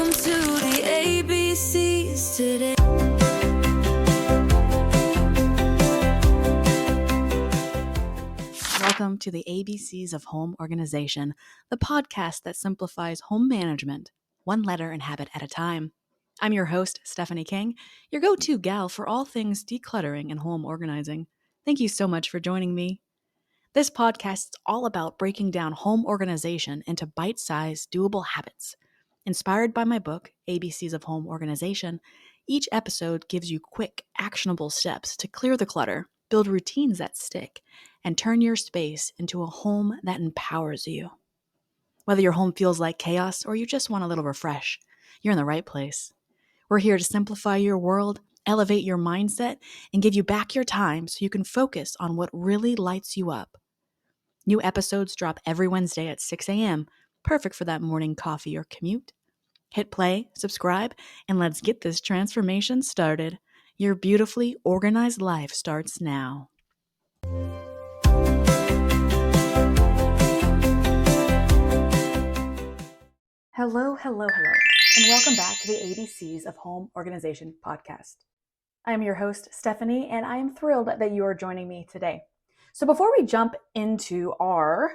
Welcome to the ABCs today. Welcome to the ABCs of Home Organization, the podcast that simplifies home management, one letter and habit at a time. I'm your host, Stephanie King, your go-to gal for all things decluttering and home organizing. Thank you so much for joining me. This podcast is all about breaking down home organization into bite-sized, doable habits. Inspired by my book, ABCs of Home Organization, each episode gives you quick, actionable steps to clear the clutter, build routines that stick, and turn your space into a home that empowers you. Whether your home feels like chaos or you just want a little refresh, you're in the right place. We're here to simplify your world, elevate your mindset, and give you back your time so you can focus on what really lights you up. New episodes drop every Wednesday at 6 a.m., perfect for that morning coffee or commute. Hit play, subscribe, and let's get this transformation started. Your beautifully organized life starts now. Hello, and welcome back to the ABCs of Home Organization podcast. I am your host, Stephanie, and I am thrilled that you are joining me today. So before we jump into R,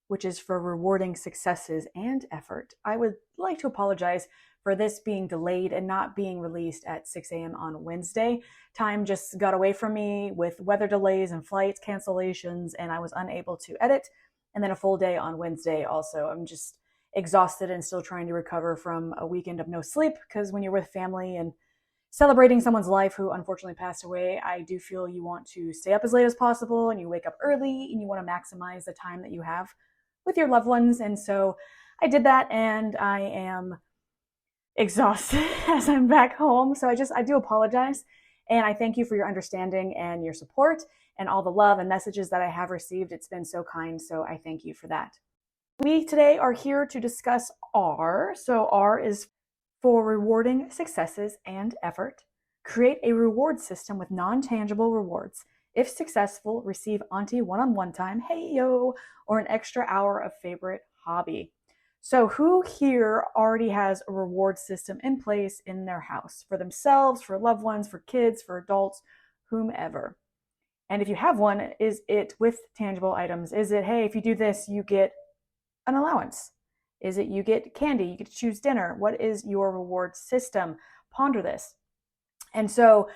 which is for rewarding successes and effort, I would like to apologize for this being delayed and not being released at 6 a.m. on Wednesday. Time just got away from me with weather delays and flights cancellations, and I was unable to edit. And then a full day on Wednesday also. I'm just exhausted and still trying to recover from a weekend of no sleep, because when you're with family and celebrating someone's life who unfortunately passed away, I do feel you want to stay up as late as possible and you wake up early and you want to maximize the time that you have with your loved ones. And so I did that, and I am exhausted as I'm back home. So I do apologize. And I thank you for your understanding and your support and all the love and messages that I have received. It's been so kind. So I thank you for that. We today are here to discuss R. So R is for rewarding successes and effort. Create a reward system with non-tangible rewards. If successful, receive auntie one-on-one time, hey yo, or an extra hour of favorite hobby. So who here already has a reward system in place in their house for themselves, for loved ones, for kids, for adults, whomever? And if you have one, is it with tangible items? Is it, hey, if you do this, you get an allowance? Is it you get candy, you get to choose dinner? What is your reward system? Ponder this. And so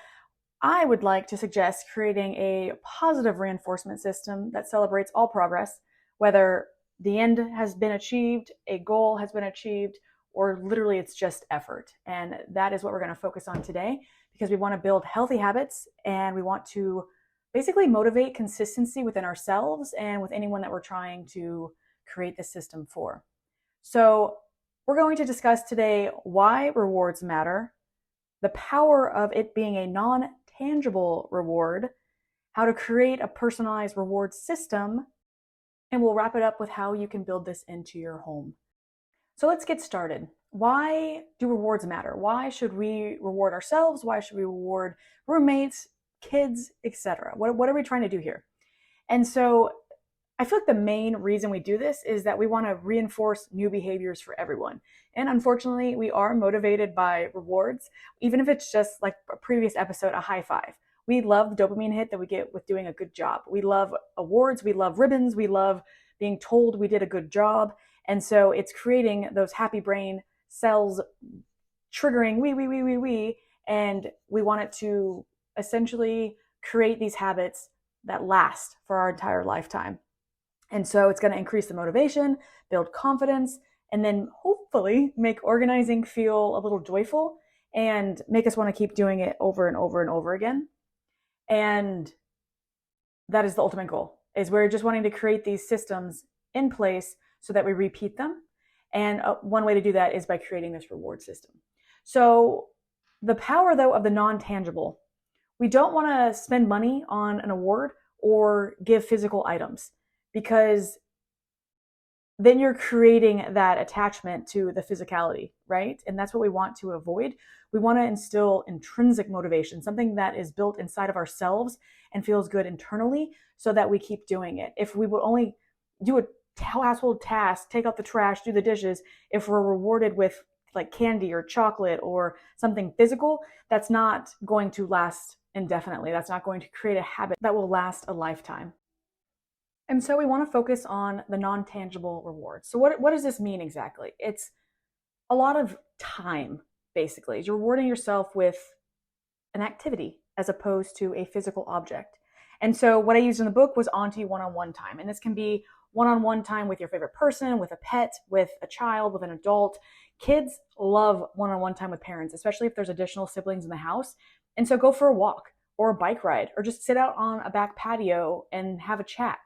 I would like to suggest creating a positive reinforcement system that celebrates all progress, whether the end has been achieved, a goal has been achieved, or literally it's just effort. And that is what we're going to focus on today, because we want to build healthy habits and we want to basically motivate consistency within ourselves and with anyone that we're trying to create this system for. So we're going to discuss today why rewards matter, the power of it being a non-tangible reward, how to create a personalized reward system, and we'll wrap it up with how you can build this into your home. So let's get started. Why do rewards matter? Why should we reward ourselves? Why should we reward roommates, kids, etc.? What are we trying to do here? And so I feel like the main reason we do this is that we want to reinforce new behaviors for everyone. And unfortunately, we are motivated by rewards, even if it's just like a previous episode, a high five. We love the dopamine hit that we get with doing a good job. We love awards, we love ribbons, we love being told we did a good job. And so it's creating those happy brain cells triggering we, and we want it to essentially create these habits that last for our entire lifetime. And so it's going to increase the motivation, build confidence, and then hopefully make organizing feel a little joyful and make us want to keep doing it over and over and over again. And that is the ultimate goal, is we're just wanting to create these systems in place so that we repeat them. And one way to do that is by creating this reward system. So the power, though, of the non-tangible, we don't want to spend money on an award or give physical items, because then you're creating that attachment to the physicality, right? And that's what we want to avoid. We want to instill intrinsic motivation, something that is built inside of ourselves and feels good internally, so that we keep doing it. If we would only do a household task, take out the trash, do the dishes, if we're rewarded with like candy or chocolate or something physical, that's not going to last indefinitely. That's not going to create a habit that will last a lifetime. And so we want to focus on the non-tangible rewards. So what does this mean exactly? It's a lot of time, basically. You're rewarding yourself with an activity as opposed to a physical object. And so what I used in the book was auntie one-on-one time. And this can be one-on-one time with your favorite person, with a pet, with a child, with an adult. Kids love one-on-one time with parents, especially if there's additional siblings in the house. And so go for a walk or a bike ride or just sit out on a back patio and have a chat.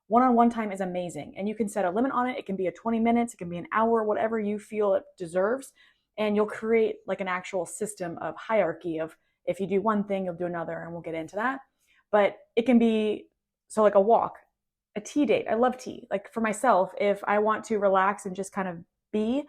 One-on-one time is amazing. And you can set a limit on it. It can be a 20 minutes, it can be an hour, whatever you feel it deserves. And you'll create like an actual system of hierarchy of if you do one thing, you'll do another, and we'll get into that. But it can be, so like a walk, a tea date. I love tea. Like for myself, if I want to relax and just kind of be,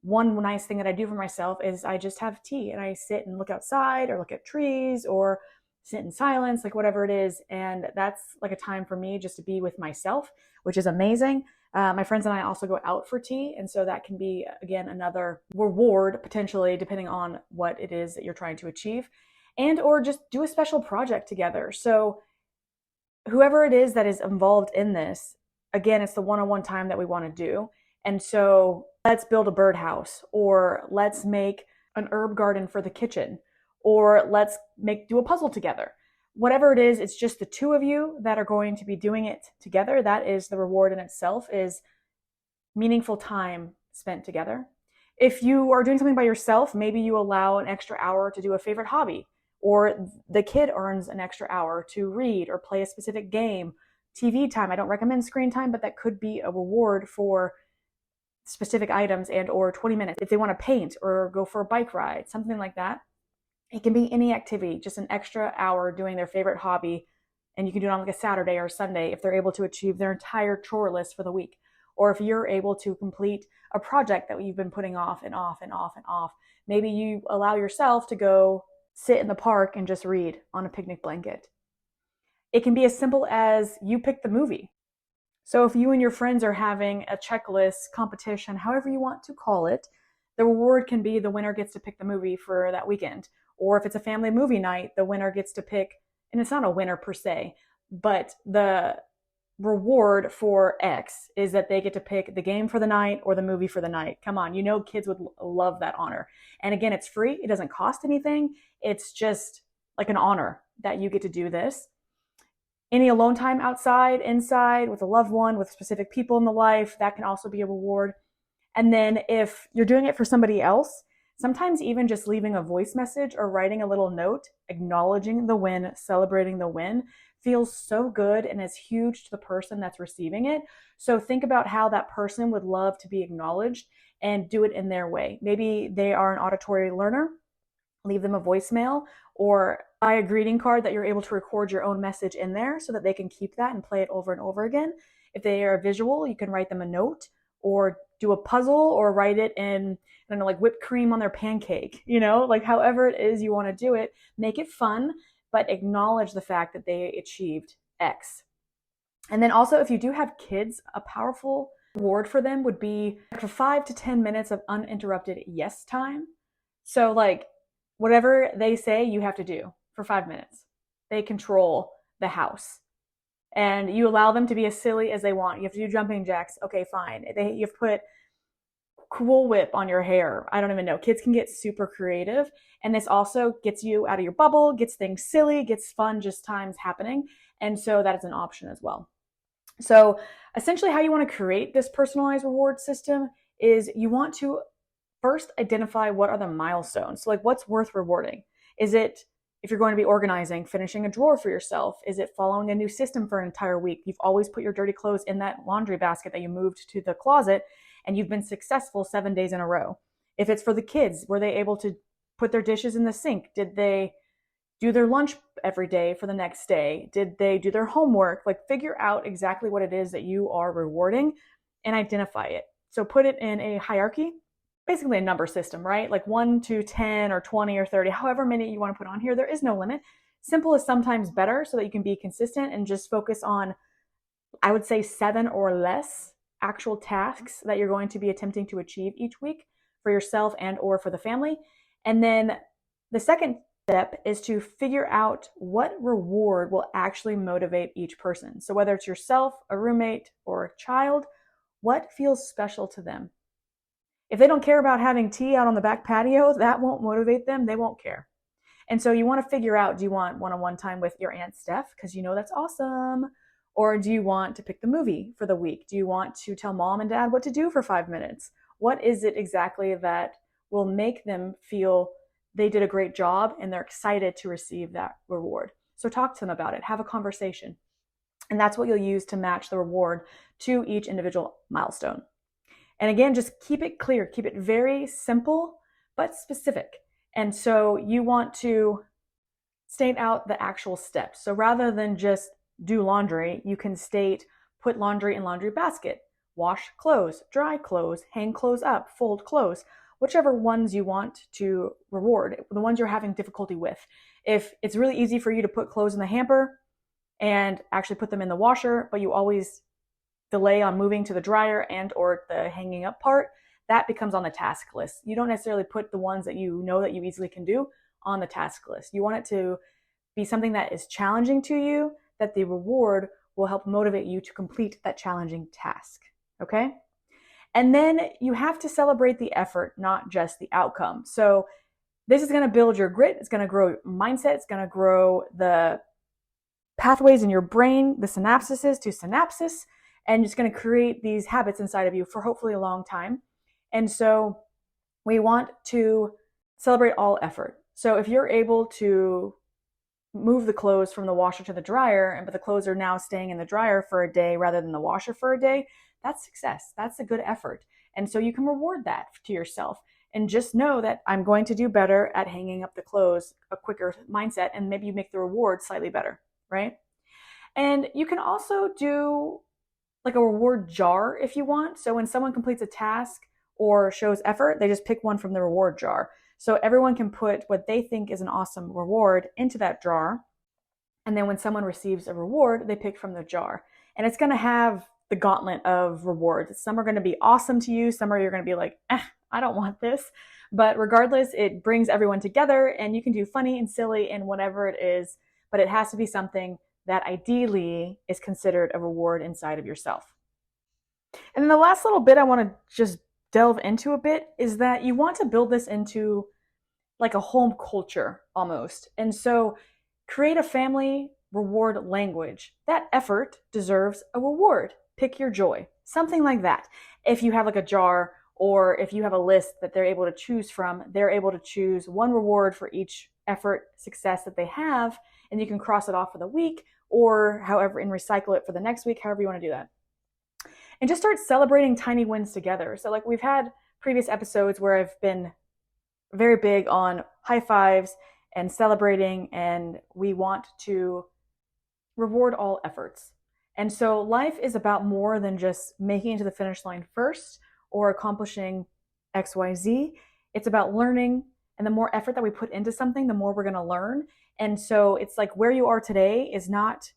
one nice thing that I do for myself is I just have tea and I sit and look outside or look at trees or sit in silence, like whatever it is. And that's like a time for me just to be with myself, which is amazing. My friends and I also go out for tea. And so that can be, again, another reward potentially, depending on what it is that you're trying to achieve, and or just do a special project together. So whoever it is that is involved in this, again, it's the one-on-one time that we want to do. And so let's build a birdhouse, or let's make an herb garden for the kitchen, or let's do a puzzle together. Whatever it is, it's just the two of you that are going to be doing it together. That is the reward in itself, is meaningful time spent together. If you are doing something by yourself, maybe you allow an extra hour to do a favorite hobby, or the kid earns an extra hour to read or play a specific game. TV time, I don't recommend screen time, but that could be a reward for specific items, and or 20 minutes if they want to paint or go for a bike ride, something like that. It can be any activity, just an extra hour doing their favorite hobby. And you can do it on like a Saturday or Sunday if they're able to achieve their entire chore list for the week. Or if you're able to complete a project that you've been putting off and off and off and off, maybe you allow yourself to go sit in the park and just read on a picnic blanket. It can be as simple as you pick the movie. So if you and your friends are having a checklist competition, however you want to call it, the reward can be the winner gets to pick the movie for that weekend. Or if it's a family movie night, the winner gets to pick, and it's not a winner per se, but the reward for X is that they get to pick the game for the night or the movie for the night. Come on, you know kids would love that honor. And again, it's free. It doesn't cost anything. It's just like an honor that you get to do this. Any alone time outside, inside, with a loved one, with specific people in the life, that can also be a reward. And then if you're doing it for somebody else, sometimes even just leaving a voice message or writing a little note, acknowledging the win, celebrating the win, feels so good and is huge to the person that's receiving it. So think about how that person would love to be acknowledged and do it in their way. Maybe they are an auditory learner, leave them a voicemail, or buy a greeting card that you're able to record your own message in there so that they can keep that and play it over and over again. If they are visual, you can write them a note or do a puzzle or write it in, I don't know, like whipped cream on their pancake, like however it is you want to do it, make it fun, but acknowledge the fact that they achieved X. And then also, if you do have kids, a powerful reward for them would be 5 to 10 minutes of uninterrupted yes time. So like whatever they say, you have to do for 5 minutes. They control the house. And you allow them to be as silly as they want. You have to do jumping jacks. Okay, fine. You've put Cool Whip on your hair. I don't even know. Kids can get super creative. And this also gets you out of your bubble, gets things silly, gets fun, just times happening. And so that is an option as well. So essentially how you want to create this personalized reward system is you want to first identify what are the milestones. So like what's worth rewarding? Is it, if you're going to be organizing, finishing a drawer for yourself? Is it following a new system for an entire week? You've always put your dirty clothes in that laundry basket that you moved to the closet and you've been successful 7 days in a row. If it's for the kids, were they able to put their dishes in the sink? Did they do their lunch every day for the next day? Did they do their homework? Like figure out exactly what it is that you are rewarding and identify it. So put it in a hierarchy, basically a number system, right? Like 1 to 10 or 20 or 30, however many you want to put on here. There is no limit. Simple is sometimes better so that you can be consistent and just focus on, I would say 7 or less actual tasks that you're going to be attempting to achieve each week. for yourself and or for the family. And then the second step is to figure out what reward will actually motivate each person. So whether it's yourself, a roommate, or a child, what feels special to them? If they don't care about having tea out on the back patio, that won't motivate them. They won't care. And so you want to figure out, do you want one-on-one time with your Aunt Steph? Because you know that's awesome. Or do you want to pick the movie for the week? Do you want to tell mom and dad what to do for 5 minutes? What is it exactly that will make them feel they did a great job and they're excited to receive that reward? So talk to them about it. Have a conversation. And that's what you'll use to match the reward to each individual milestone. And again, just keep it clear. Keep it very simple, but specific. And so you want to state out the actual steps. So rather than just do laundry, you can state, put laundry in laundry basket, wash clothes, dry clothes, hang clothes up, fold clothes, whichever ones you want to reward, the ones you're having difficulty with. If it's really easy for you to put clothes in the hamper and actually put them in the washer, but you always delay on moving to the dryer and or the hanging up part, that becomes on the task list. You don't necessarily put the ones that you know that you easily can do on the task list. You want it to be something that is challenging to you, that the reward will help motivate you to complete that challenging task. Okay? And then you have to celebrate the effort, not just the outcome. So this is going to build your grit. It's going to grow your mindset. It's going to grow the pathways in your brain, the synapses to synapses, and it's going to create these habits inside of you for hopefully a long time. And so we want to celebrate all effort. So if you're able to move the clothes from the washer to the dryer, but the clothes are now staying in the dryer for a day rather than the washer for a day, that's success. That's a good effort. And so you can reward that to yourself and just know that I'm going to do better at hanging up the clothes, a quicker mindset, and maybe you make the reward slightly better, right? And you can also do like a reward jar if you want. So when someone completes a task or shows effort, they just pick one from the reward jar. So everyone can put what they think is an awesome reward into that jar. And then when someone receives a reward, they pick from the jar. And it's going to have the gauntlet of rewards. Some are going to be awesome to you. Some are you're going to be like, I don't want this. But regardless, it brings everyone together and you can do funny and silly and whatever it is. But it has to be something that ideally is considered a reward inside of yourself. And then the last little bit I want to just delve into a bit is that you want to build this into like a home culture almost. And so create a family reward language. That effort deserves a reward. Pick your joy, something like that. If you have like a jar or if you have a list that they're able to choose from, they're able to choose one reward for each effort success that they have, and you can cross it off for the week or however, and recycle it for the next week, however you want to do that. And just start celebrating tiny wins together. So like we've had previous episodes where I've been very big on high fives and celebrating, and we want to reward all efforts. And so life is about more than just making it to the finish line first or accomplishing XYZ. It's about learning, and the more effort that we put into something, the more we're going to learn. And so it's like where you are today is not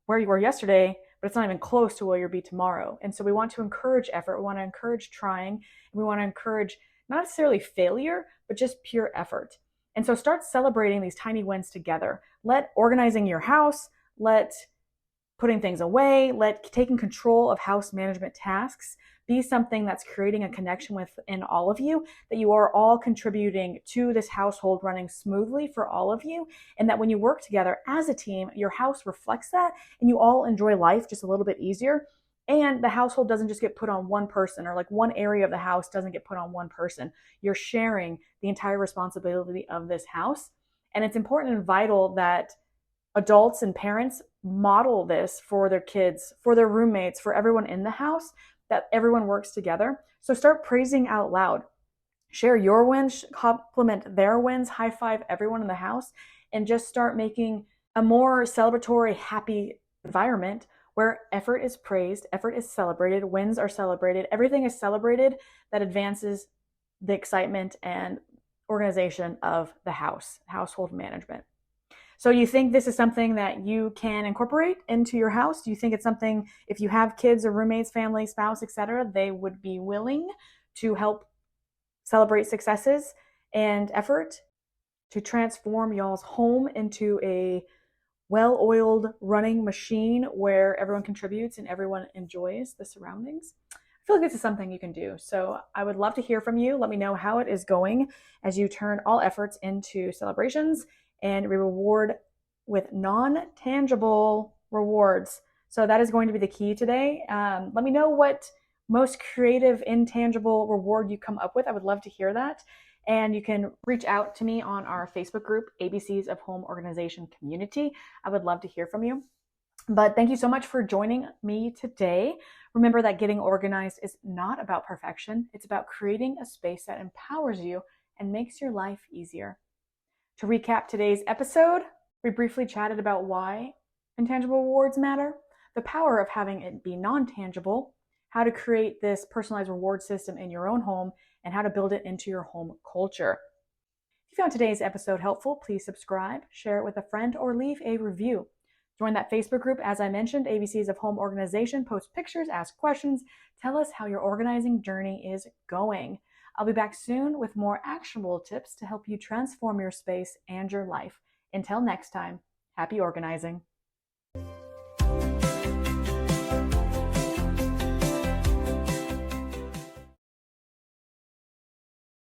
where you were yesterday, but it's not even close to where you'll be tomorrow. And so we want to encourage effort. We want to encourage trying. And we want to encourage not necessarily failure, but just pure effort. And so start celebrating these tiny wins together. Let organizing your house, let putting things away, let taking control of house management tasks be something that's creating a connection within all of you, that you are all contributing to this household running smoothly for all of you, and that when you work together as a team, your house reflects that, and you all enjoy life just a little bit easier, and the household doesn't just get put on one person, or like one area of the house doesn't get put on one person. You're sharing the entire responsibility of this house, and it's important and vital that adults and parents model this for their kids, for their roommates, for everyone in the house, that everyone works together. So start praising out loud. Share your wins, compliment their wins, high five everyone in the house, and just start making a more celebratory, happy environment where effort is praised, effort is celebrated, wins are celebrated, everything is celebrated that advances the excitement and organization of the house, household management. So you think this is something that you can incorporate into your house? Do you think it's something, if you have kids or roommates, family, spouse, etc., they would be willing to help celebrate successes and effort to transform y'all's home into a well-oiled running machine where everyone contributes and everyone enjoys the surroundings. I feel like this is something you can do. So I would love to hear from you. Let me know how it is going as you turn all efforts into celebrations and reward with non-tangible rewards. So that is going to be the key today. Let me know what most creative, intangible reward you come up with. I would love to hear that. And you can reach out to me on our Facebook group, ABCs of Home Organization Community. I would love to hear from you. But thank you so much for joining me today. Remember that getting organized is not about perfection. It's about creating a space that empowers you and makes your life easier. To recap today's episode, we briefly chatted about why intangible rewards matter, the power of having it be non-tangible, how to create this personalized reward system in your own home, and how to build it into your home culture. If you found today's episode helpful, please subscribe, share it with a friend, or leave a review. Join that Facebook group, as I mentioned, ABCs of Home Organization. Post pictures, ask questions, tell us how your organizing journey is going. I'll be back soon with more actionable tips to help you transform your space and your life. Until next time, happy organizing.